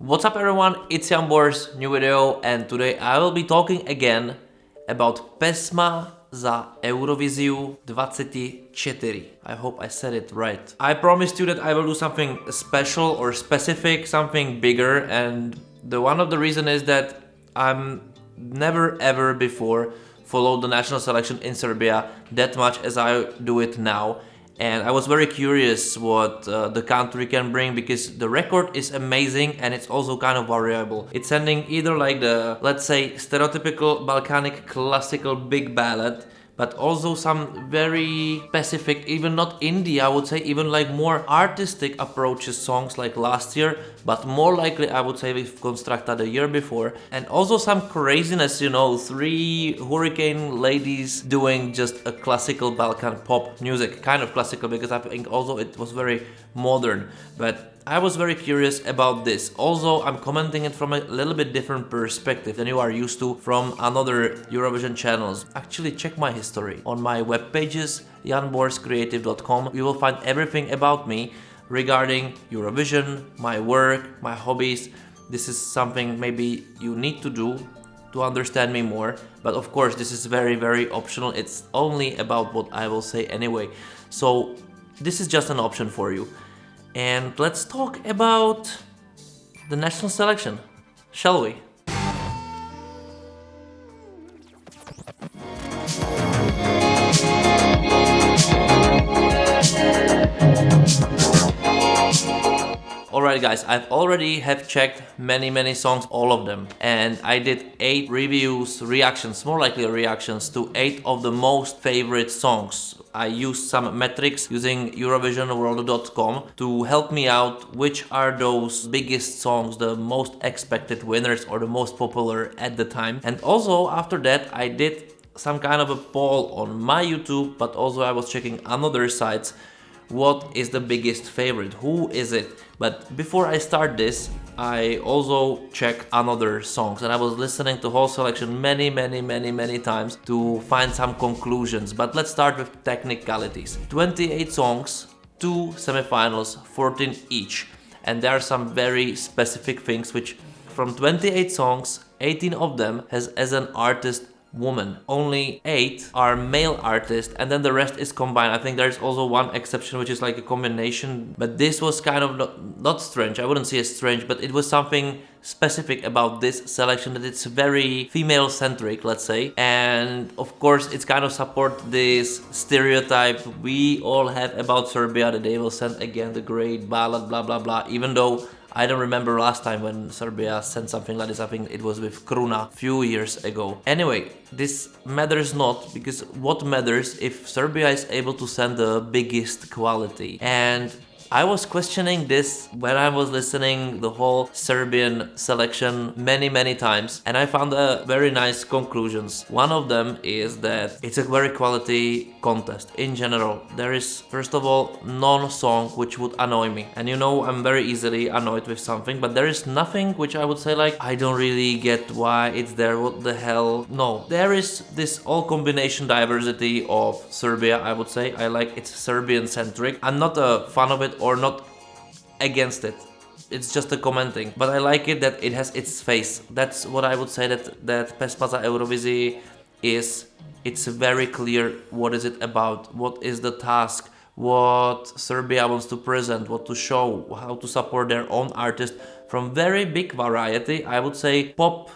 What's up everyone, it's Jan Bors, new video, and today I will be talking again about Pesma za Euroviziju 24. I hope I said it right. I promised you that I will do something special or specific, something bigger, and one of the reason is that I'm never ever before followed the national selection in Serbia that much as I do it now. And I was very curious what the country can bring, because the record is amazing and it's also kind of variable. It's sending either like the, let's say, stereotypical Balkanic classical big ballad, but also some very specific, even not indie, I would say, even like more artistic approaches songs like last year, but more likely I would say with Constructa the year before. And also some craziness, you know, 3 hurricane ladies doing just a classical Balkan pop music, kind of classical, because I think also it was very modern. But I was very curious about this. Also, I'm commenting it from a little bit different perspective than you are used to from another Eurovision channels. Actually, check my history. On my web pages, janborscreative.com, you will find everything about me regarding Eurovision, my work, my hobbies. This is something maybe you need to do to understand me more. But of course, this is very, very optional. It's only about what I will say anyway. So this is just an option for you. And let's talk about the national selection, shall we? Alright guys, I've already have checked many songs, all of them, and I did 8 reviews, reactions, more likely reactions to 8 of the most favorite songs. I used some metrics using eurovisionworld.com to help me out which are those biggest songs, the most expected winners or the most popular at the time. And also after that I did some kind of a poll on my YouTube, but also I was checking another sites. What is the biggest favorite? Who is it? But before I start this, I also checked another songs, and I was listening to whole selection many times to find some conclusions. But let's start with technicalities. 28 songs, 2 semifinals, 14 each. And there are some very specific things which from 28 songs, 18 of them has as an artist woman. Only 8 are male artists, and then the rest is combined. I think there's also one exception which is like a combination, but this was kind of not strange. I wouldn't say it's strange, but it was something specific about this selection, that it's very female centric, let's say. And of course it's kind of support this stereotype we all have about Serbia, that they will send again the great ballad, blah blah blah, even though I don't remember last time when Serbia sent something like this. I think it was with Kruna a few years ago. Anyway, this matters not, because what matters if Serbia is able to send the biggest quality. And I was questioning this when I was listening the whole Serbian selection many times, and I found a very nice conclusions. One of them is that it's a very quality contest in general. There is, first of all, non-song which would annoy me, and you know I'm very easily annoyed with something, but there is nothing which I would say like I don't really get why it's there, what the hell. No, there is this all combination diversity of Serbia. I would say I like it's Serbian centric. I'm not a fan of it or not against it, it's just a commenting, but I like it that it has its face. That's what I would say, that Pesma za Euroviziju is. It's very clear what is it about, what is the task, what Serbia wants to present, what to show, how to support their own artist from very big variety. I would say pop,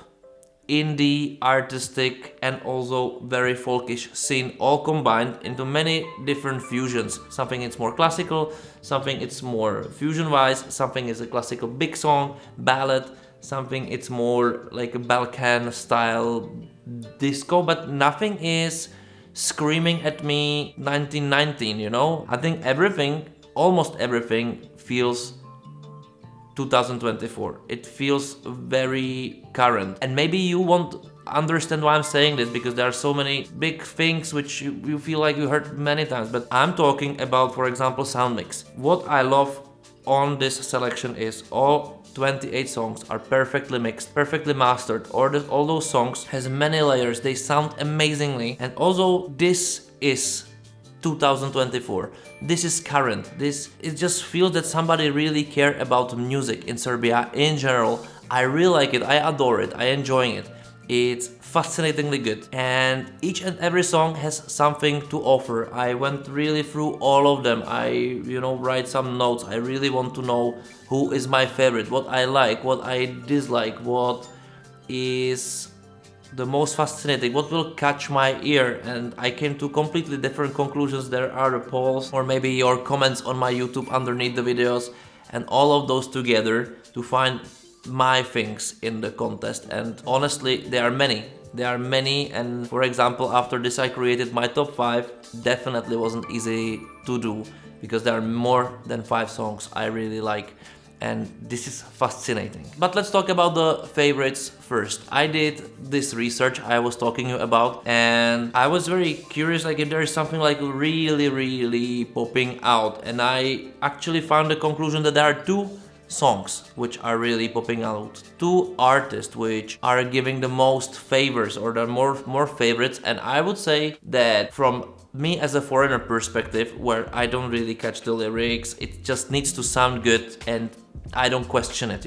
indie, artistic, and also very folkish scene, all combined into many different fusions. Something it's more classical, something it's more fusion wise, something is a classical big song, ballad, something it's more like a Balkan style disco, but nothing is screaming at me 1919, you know? I think everything, almost everything feels 2024. It feels very current, and maybe you won't understand why I'm saying this, because there are so many big things which you feel like you heard many times, but I'm talking about, for example, sound mix. What I love on this selection is all 28 songs are perfectly mixed, perfectly mastered. All those songs has many layers, they sound amazingly, and also this is 2024. This is current. It just feels that somebody really care about music in Serbia in general. I really like it. I adore it. I enjoying it. It's fascinatingly good, and each and every song has something to offer. I went really through all of them. I write some notes. I really want to know who is my favorite, what I like, what I dislike, what is the most fascinating, what will catch my ear, and I came to completely different conclusions. There are the polls or maybe your comments on my YouTube underneath the videos, and all of those together to find my things in the contest. And honestly, there are many, and for example, after this I created my top 5. Definitely wasn't easy to do because there are more than 5 songs I really like, and this is fascinating. But let's talk about the favorites first. I did this research I was talking about, and I was very curious like if there is something like really popping out, and I actually found the conclusion that there are 2 songs which are really popping out, 2 artists which are giving the most favors or the more favorites. And I would say that from me as a foreigner perspective, where I don't really catch the lyrics, it just needs to sound good and I don't question it,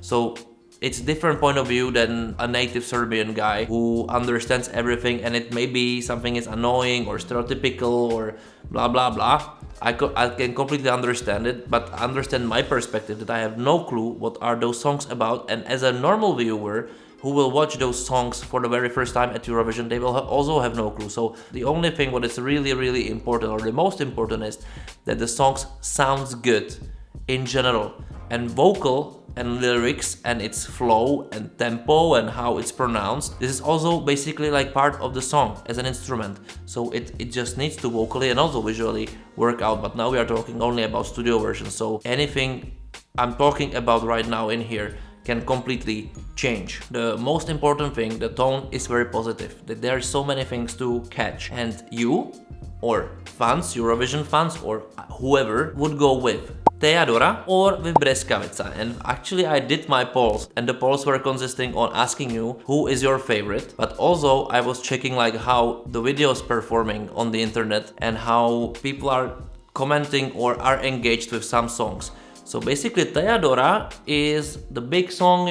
so it's a different point of view than a native Serbian guy who understands everything, and it may be something is annoying or stereotypical or blah blah blah. I can completely understand it, but understand my perspective that I have no clue what are those songs about. And as a normal viewer who will watch those songs for the very first time at Eurovision, they will also have no clue. So the only thing what is really important, or the most important, is that the songs sounds good in general, and vocal and lyrics and its flow and tempo and how it's pronounced. This is also basically like part of the song as an instrument. So it just needs to vocally and also visually work out. But now we are talking only about studio versions. So anything I'm talking about right now in here can completely change. The most important thing, the tone is very positive. That there are so many things to catch, and you or fans, Eurovision fans or whoever would go with Teodora or with Breskavica. And actually I did my polls, and the polls were consisting on asking you who is your favorite, but also I was checking like how the video is performing on the internet and how people are commenting or are engaged with some songs. So basically Teodora is the big song,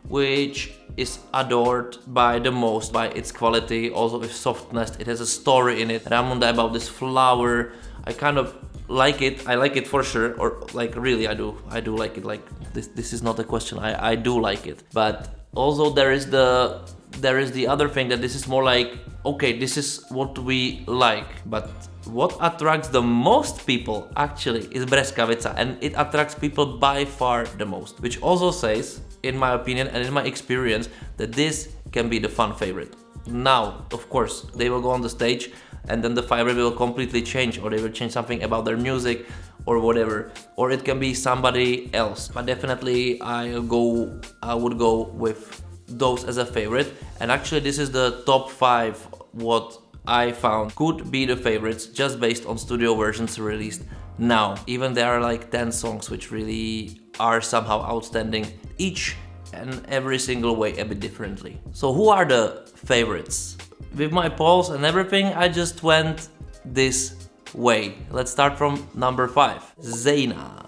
which is adored by the most, by its quality, also with softness. It has a story in it. Ramunda about this flower. I kind of like it. I like it for sure, or like really I do like it. Like this is not a question. I do like it. But also there is the other thing, that this is more like, okay, this is what we like, but what attracts the most people actually is Breskavica, and it attracts people by far the most, which also says, in my opinion and in my experience, that this can be the fun favorite. Now, of course, they will go on the stage and then the favorite will completely change, or they will change something about their music or whatever, or it can be somebody else. But definitely I would go with those as a favorite. And actually this is the top 5 what I found could be the favorites just based on studio versions released now. Even there are like 10 songs which really are somehow outstanding, each and every single way a bit differently. So who are the favorites? With my polls and everything, I just went this way. Let's start from number 5, Zeina.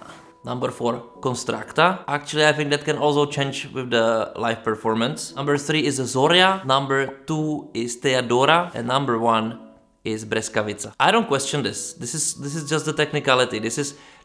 Number 4, Constructa. Actually, I think that can also change with the live performance. Number 3 is Zoria. Number 2 is Teodora. And number 1 is Breskavica. I don't question this. This is just the technicality. This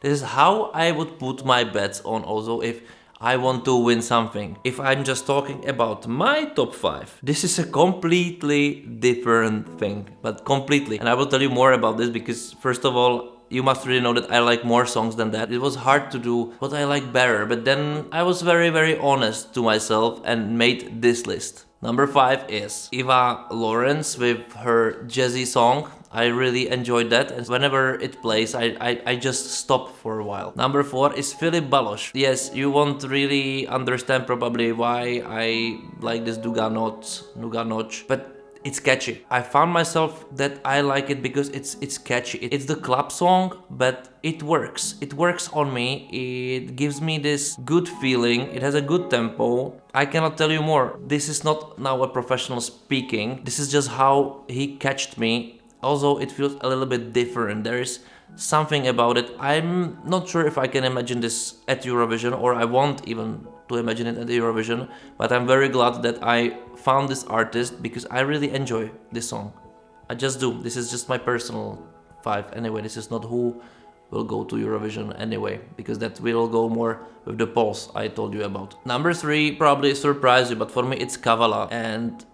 is how I would put my bets on, also if I want to win something. If I'm just talking about my top 5, this is a completely different thing, but completely. And I will tell you more about this because first of all, you must really know that I like more songs than that. It was hard to do what I like better, but then I was very honest to myself and made this list. Number 5 is Eva Lawrence with her jazzy song. I really enjoyed that, and whenever it plays, I just stop for a while. Number 4 is Filip Baloch. Yes, you won't really understand probably why I like this Duga Noc, but it's catchy. I found myself that I like it because it's catchy. It's the club song, but it works. It works on me. It gives me this good feeling. It has a good tempo. I cannot tell you more. This is not now a professional speaking. This is just how he catched me Also, it feels a little bit different. There is something about it. I'm not sure if I can imagine this at Eurovision, or I want even to imagine it at Eurovision, but I'm very glad that I found this artist because I really enjoy this song. I just do. This is just my personal 5 anyway. This is not who will go to Eurovision anyway, because that will go more with the polls I told you about. Number 3 probably surprise you, but for me it's Kavala, and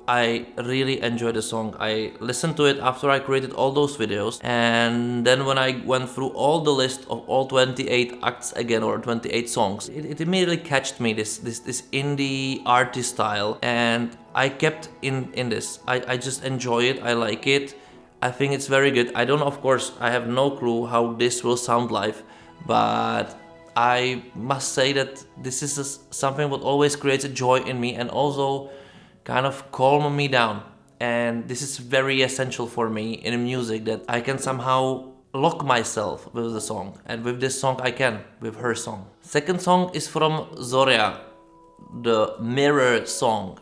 I really enjoyed the song. I listened to it after I created all those videos, and then when I went through all the list of all 28 acts again, or 28 songs, it immediately catched me, this indie artist style, and I kept in this. I just enjoy it, I like it. I think it's very good. I don't, of course, I have no clue how this will sound live, but I must say that this is something what always creates a joy in me and also kind of calm me down. And this is very essential for me in music, that I can somehow lock myself with the song. And with this song I can, with her song. Second song is from Zoria, the Mirror song.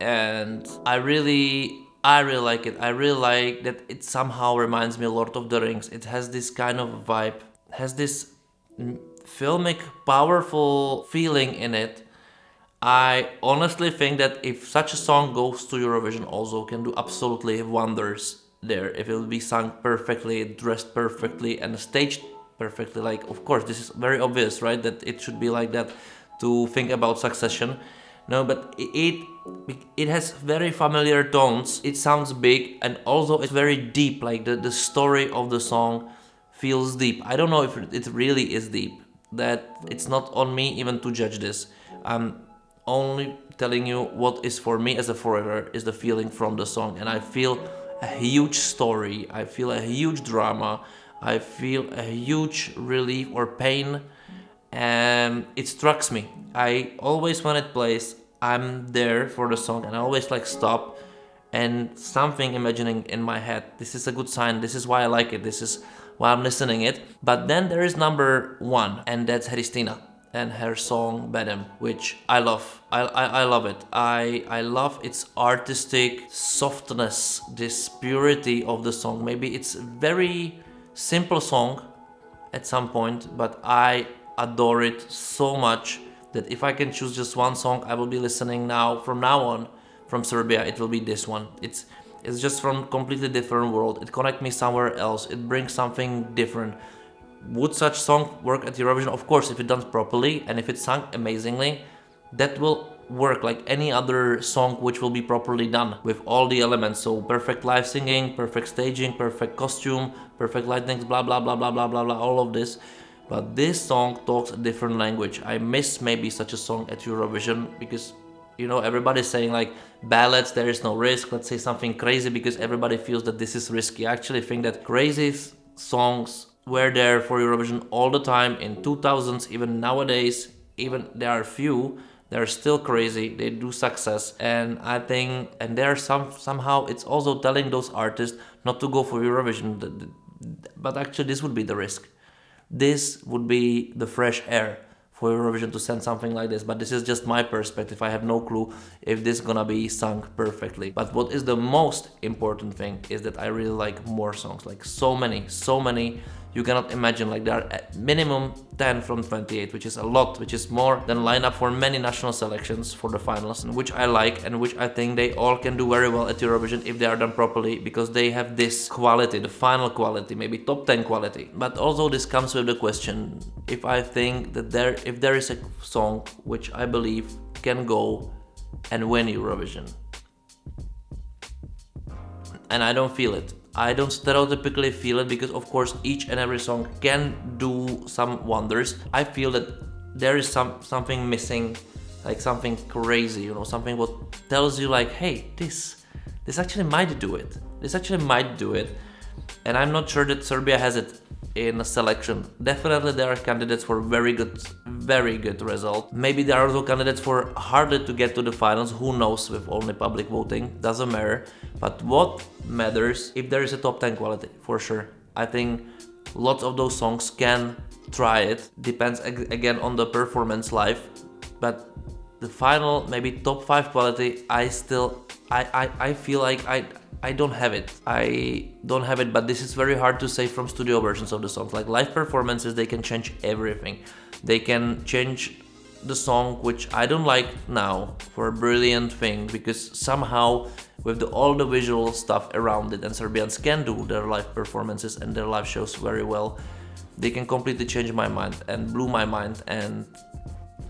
And I really like it. I really like that it somehow reminds me of Lord of the Rings. It has this kind of vibe, has this filmic, powerful feeling in it. I honestly think that if such a song goes to Eurovision, also can do absolutely wonders there. If it will be sung perfectly, dressed perfectly, and staged perfectly. Like, of course, this is very obvious, right? That it should be like that to think about Succession. No, but it has very familiar tones. It sounds big, and also it's very deep. Like the story of the song feels deep. I don't know if it really is deep. That it's not on me even to judge this. I'm only telling you what is for me as a foreigner is the feeling from the song, and I feel a huge story. I feel a huge drama. I feel a huge relief or pain, and it strikes me. I always, when it plays, I'm there for the song, and I always like stop and something imagining in my head. This is a good sign. This is why I like it. This is why I'm listening it. But then there is number 1, and that's Hristina and her song Bedem, which I love. I love it. I love its artistic softness, this purity of the song. Maybe it's a very simple song at some point, but I adore it so much that if I can choose just one song I will be listening from now on from Serbia, it will be this one. It's just from completely different world. It connects me somewhere else. It brings something different. Would such song work at Eurovision? Of course, if it's done properly and if it's sung amazingly, that will work like any other song which will be properly done with all the elements. So perfect live singing, perfect staging, perfect costume, perfect lightnings, blah blah blah blah blah blah blah, all of this. But this song talks a different language. I miss maybe such a song at Eurovision because, you know, everybody's saying like ballads, there is no risk. Let's say something crazy because everybody feels that this is risky. I actually think that crazy songs were there for Eurovision all the time in 2000s, even nowadays, even there are few, they're still crazy, they do success, and I think, and there are somehow it's also telling those artists not to go for Eurovision, but actually this would be the risk. This would be the fresh air for Eurovision to send something like this, but this is just my perspective. I have no clue if this is gonna be sung perfectly. But what is the most important thing is that I really like more songs, like so many, you cannot imagine. Like there are at minimum 10 from 28, which is a lot, which is more than lineup for many national selections for the finals, which I like and which I think they all can do very well at Eurovision if they are done properly, because they have this quality, the final quality, maybe top 10 quality. But also this comes with the question, if I think that if there is a song which I believe can go and win Eurovision, and I don't feel it. I don't stereotypically feel it because of course each and every song can do some wonders. I feel that there is something missing, like something crazy, you know, something what tells you like, hey, this actually might do it. This actually might do it. And I'm not sure that Serbia has it in a selection. Definitely there are candidates for very good result. Maybe there are also candidates for harder to get to the finals, who knows, with only public voting, doesn't matter. But what matters, if there is a top 10 quality, for sure. I think lots of those songs can try it, depends again on the performance live, but the final, maybe top 5 quality, I feel like I don't have it. But this is very hard to say from studio versions of the songs. Like live performances, they can change everything. They can change the song, which I don't like now, for a brilliant thing, because somehow with all the visual stuff around it, and Serbians can do their live performances and their live shows very well, they can completely change my mind and blew my mind and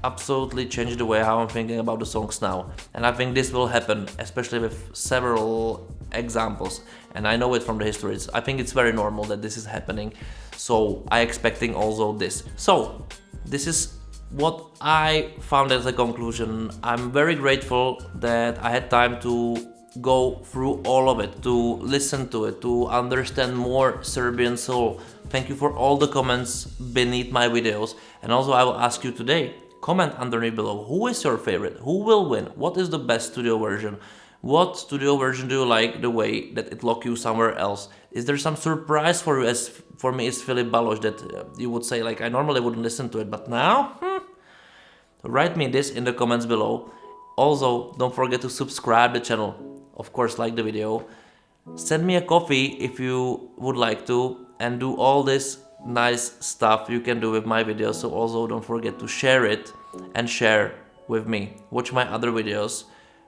absolutely change the way how I'm thinking about the songs now. And I think this will happen, especially with several examples, and I know it from the history. I think it's very normal that this is happening, so I expecting also this. So this is what I found as a conclusion. I'm very grateful that I had time to go through all of it, to listen to it, to understand more Serbian soul. Thank you for all the comments beneath my videos, and also I will ask you today, comment underneath below, who is your favorite? Who will win? What is the best studio version? What studio version do you like the way that it locked you somewhere else? Is there some surprise for you? As for me, it's Filip Baloch, that you would say like, I normally wouldn't listen to it, but now? Write me this in the comments below. Also, don't forget to subscribe the channel. Of course, like the video. Send me a coffee if you would like to, and do all this nice stuff you can do with my videos. So also don't forget to share it and share with me. Watch my other videos,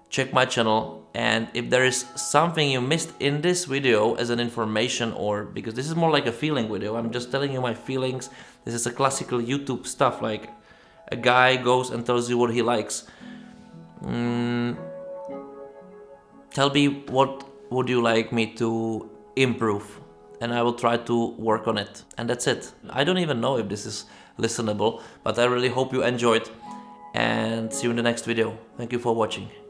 check my channel, and if there is something you missed in this video as an information, or because this is more like a feeling video, I'm just telling you my feelings. This is a classical YouTube stuff, like a guy goes and tells you what he likes. Tell me what would you like me to improve, and I will try to work on it. And that's it. I don't even know if this is listenable, but I really hope you enjoyed, and see you in the next video. Thank you for watching.